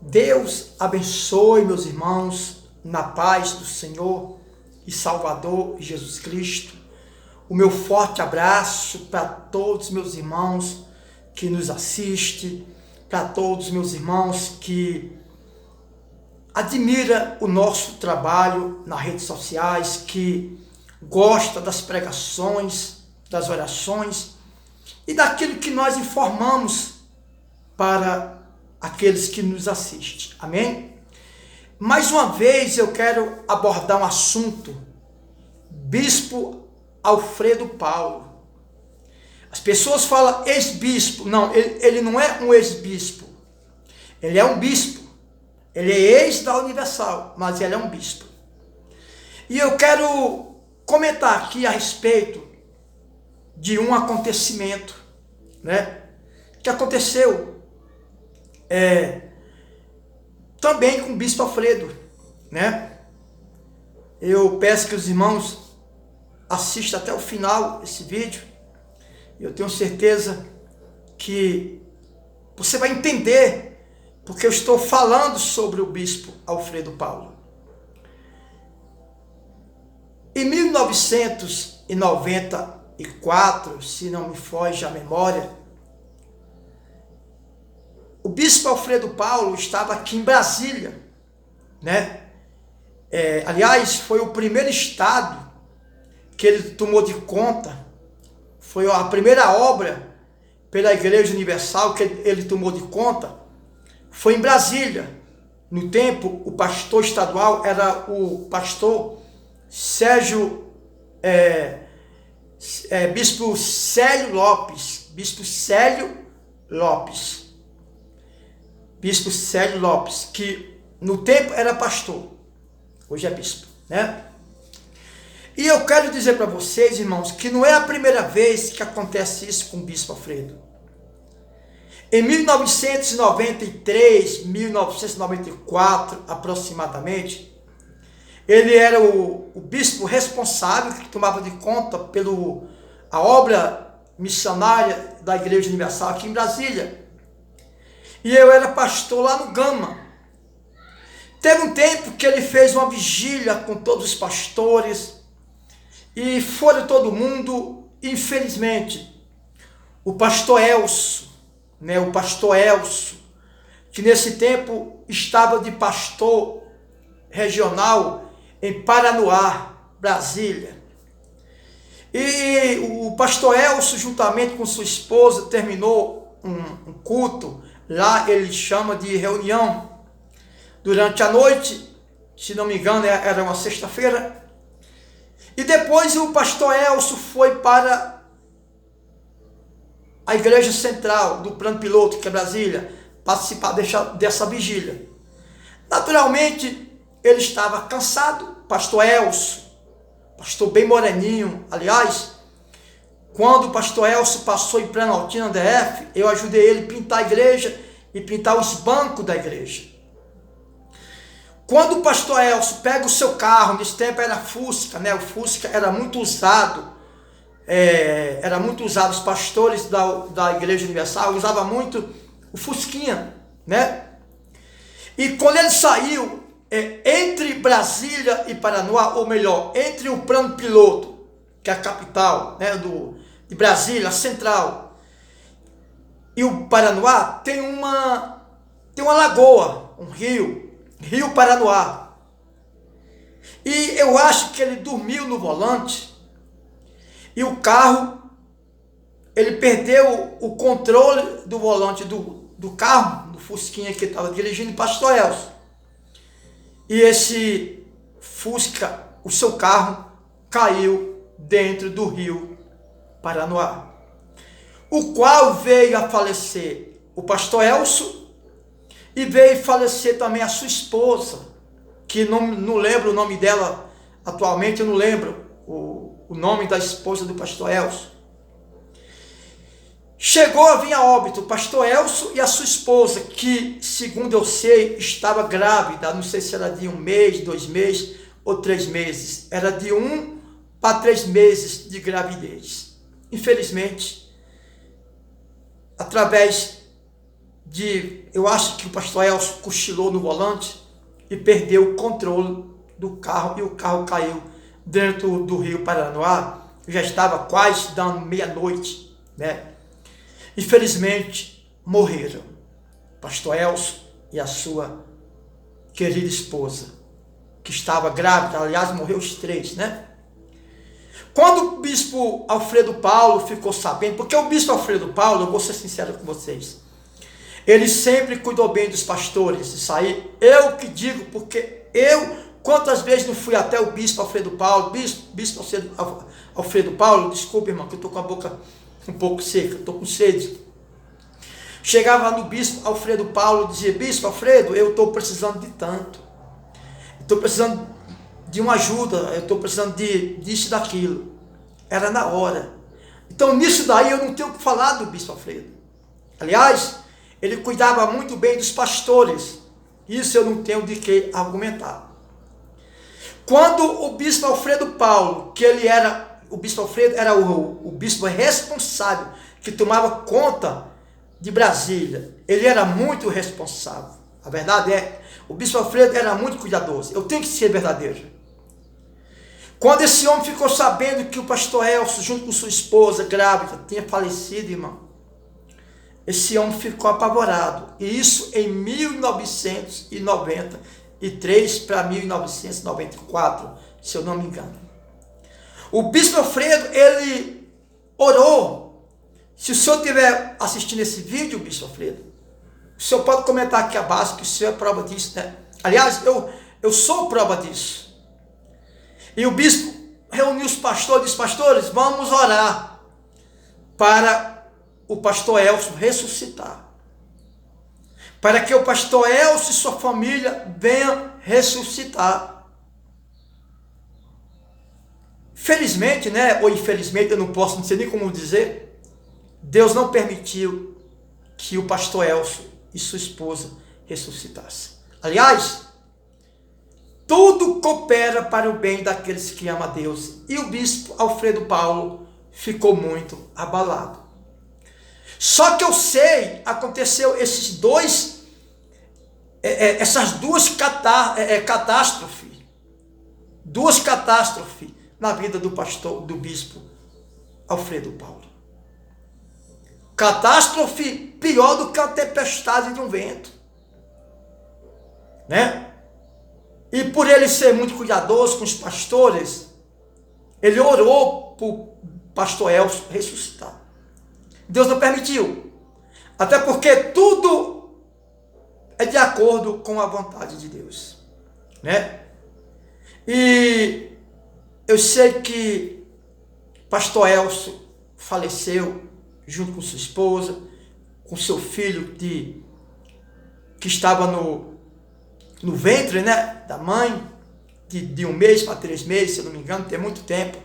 Deus abençoe, meus irmãos, na paz do Senhor e Salvador Jesus Cristo. O meu forte abraço para todos meus irmãos que nos assistem, para todos meus irmãos que admira o nosso trabalho nas redes sociais, que gosta das pregações, das orações e daquilo que nós informamos para aqueles que nos assistem. Amém? Mais uma vez eu quero abordar um assunto: Bispo Alfredo Paulo. As pessoas falam ex-bispo. Não, ele não é um ex-bispo. Ele é um bispo. Ele é ex da Universal, mas ele é um bispo. E eu quero comentar aqui a respeito de um acontecimento, que aconteceu também com o Bispo Alfredo, Eu peço que os irmãos assistam até o final esse vídeo. Eu tenho certeza que você vai entender porque eu estou falando sobre o Bispo Alfredo Paulo. Em 1994, se não me foge a memória, o Bispo Alfredo Paulo estava aqui em Brasília, aliás, foi o primeiro estado que ele tomou de conta, foi a primeira obra pela Igreja Universal que ele tomou de conta, foi em Brasília. No tempo, o pastor estadual era o pastor Sérgio, Bispo Célio Lopes, Bispo Célio Lopes, que no tempo era pastor, hoje é bispo, E eu quero dizer para vocês, irmãos, que não é a primeira vez que acontece isso com o Bispo Alfredo. Em 1993, 1994 aproximadamente, ele era o bispo responsável que tomava de conta a obra missionária da Igreja Universal aqui em Brasília. E eu era pastor lá no Gama. Teve um tempo que ele fez uma vigília com todos os pastores e foram todo mundo, infelizmente. O pastor Elcio, que nesse tempo estava de pastor regional em Paranoá, Brasília. E o pastor Elcio, juntamente com sua esposa, terminou um culto. Lá ele chama de reunião. Durante a noite, se não me engano, era uma sexta-feira. E depois o pastor Elcio foi para a igreja central do Plano Piloto, que é Brasília, participar dessa vigília. Naturalmente, ele estava cansado, pastor Elcio, pastor bem moreninho. Aliás, quando o pastor Elcio passou em Planaltina DF, eu ajudei ele a pintar a igreja e pintar os bancos da igreja. Quando o pastor Elcio pega o seu carro, nesse tempo era Fusca, o Fusca era muito usado, os pastores da Igreja Universal usavam muito o Fusquinha, E quando ele saiu, entre Brasília e Paranoá, ou melhor, entre o Plano Piloto, que é a capital, de Brasília, a central, e o Paranoá, tem uma lagoa, um rio Paranoá. E eu acho que ele dormiu no volante e o carro, ele perdeu o controle do volante do carro, do Fusquinha que ele estava dirigindo, pastor Elcio. E esse Fusca, o seu carro, caiu dentro do rio Paranoá, o qual veio a falecer o pastor Elcio e veio falecer também a sua esposa, que não lembro o nome dela atualmente, eu não lembro o nome da esposa do pastor Elcio. Chegou a vir a óbito o pastor Elcio e a sua esposa, que, segundo eu sei, estava grávida, não sei se era de 1 mês, 2 meses ou 3 meses, era de 1 para 3 meses de gravidez. Infelizmente, através eu acho que o pastor Elcio cochilou no volante e perdeu o controle do carro e o carro caiu dentro do rio Paranoá. Já estava quase dando meia-noite, né? Infelizmente morreram pastor Elcio e a sua querida esposa, que estava grávida. Aliás, morreu os três, né? Quando o bispo Alfredo Paulo ficou sabendo, porque o bispo Alfredo Paulo, eu vou ser sincero com vocês, ele sempre cuidou bem dos pastores. Isso aí eu que digo, porque quantas vezes não fui até o bispo Alfredo Paulo, bispo Alfredo Paulo, desculpa, irmão, que eu estou com a boca um pouco seca, estou com sede. Chegava no bispo Alfredo Paulo e dizia: bispo Alfredo, eu estou precisando de tanto, estou precisando de uma ajuda, eu estou precisando disso e daquilo. Era na hora. Então nisso daí eu não tenho o que falar do bispo Alfredo. Aliás, ele cuidava muito bem dos pastores. Isso eu não tenho de que argumentar. Quando o bispo Alfredo Paulo, o bispo Alfredo era o bispo responsável, que tomava conta de Brasília. Ele era muito responsável. A verdade é, o bispo Alfredo era muito cuidadoso. Eu tenho que ser verdadeiro. Quando esse homem ficou sabendo que o pastor Elcio, junto com sua esposa grávida, tinha falecido, irmão, esse homem ficou apavorado. E isso em 1993 para 1994, se eu não me engano. O bispo Alfredo, ele orou. Se o senhor estiver assistindo esse vídeo, bispo Alfredo, o senhor pode comentar aqui abaixo que o senhor é prova disso, né? Aliás, eu sou prova disso. E o bispo reuniu os pastores e disse: pastores, vamos orar para o pastor Elcio ressuscitar. Para que o pastor Elcio e sua família venham ressuscitar. Felizmente, né? Ou infelizmente, eu não posso, não sei nem como dizer, Deus não permitiu que o pastor Elcio e sua esposa ressuscitassem. Aliás, tudo coopera para o bem daqueles que amam a Deus. E o bispo Alfredo Paulo ficou muito abalado. Só que eu sei, aconteceu essas duas catástrofes. Duas catástrofes na vida do bispo Alfredo Paulo. Catástrofe pior do que a tempestade de um vento, né? E por ele ser muito cuidadoso com os pastores, ele orou para o pastor Elcio ressuscitar. Deus não permitiu. Até porque tudo é de acordo com a vontade de Deus, né? E eu sei que pastor Elcio faleceu junto com sua esposa, com seu filho que estava no ventre, né, da mãe, de 1 mês para 3 meses, se eu não me engano, tem muito tempo.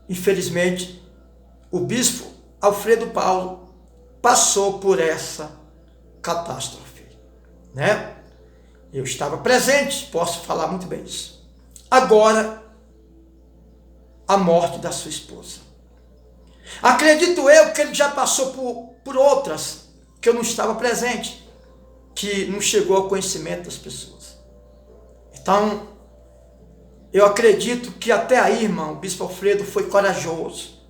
Infelizmente, o bispo Alfredo Paulo passou por essa catástrofe, né? Eu estava presente, posso falar muito bem isso. Agora, a morte da sua esposa. Acredito eu que ele já passou por outras, que eu não estava presente, que não chegou ao conhecimento das pessoas. Então, eu acredito que até aí, irmão, o bispo Alfredo foi corajoso.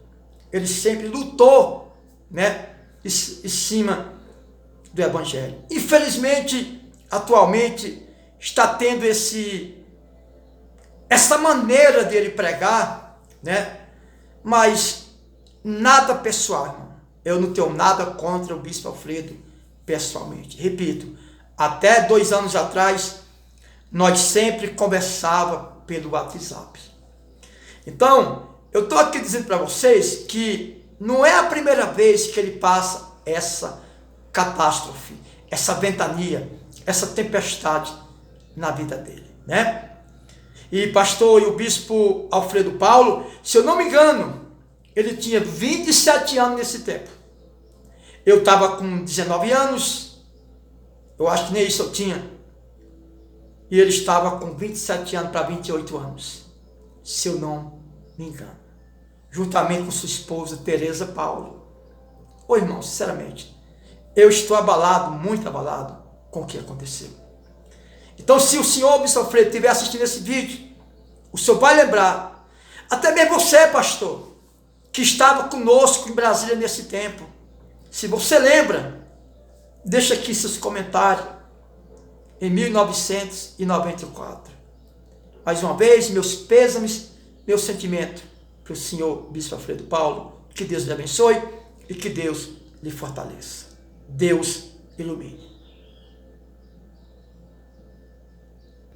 Ele sempre lutou, né, em cima do evangelho. Infelizmente, atualmente, está tendo essa maneira dele pregar, né, mas nada pessoal, irmão. Eu não tenho nada contra o bispo Alfredo pessoalmente. Repito, até 2 anos atrás, nós sempre conversávamos pelo WhatsApp. Então, eu estou aqui dizendo para vocês que não é a primeira vez que ele passa essa catástrofe, essa ventania, essa tempestade na vida dele, né? E pastor, e o bispo Alfredo Paulo, se eu não me engano, ele tinha 27 anos nesse tempo. Eu estava com 19 anos, eu acho que nem isso eu tinha. E ele estava com 27 anos para 28 anos, se eu não me engano. Juntamente com sua esposa, Tereza Paulo. Ô irmão, sinceramente, eu estou abalado, muito abalado com o que aconteceu. Então, se o senhor Bispo Alfredo estiver assistindo esse vídeo, o senhor vai lembrar, até mesmo você, pastor, que estava conosco em Brasília nesse tempo. Se você lembra, deixa aqui seus comentários em 1994. Mais uma vez, meus pêsames, meu sentimento para o senhor Bispo Alfredo Paulo. Que Deus lhe abençoe e que Deus lhe fortaleça. Deus ilumine.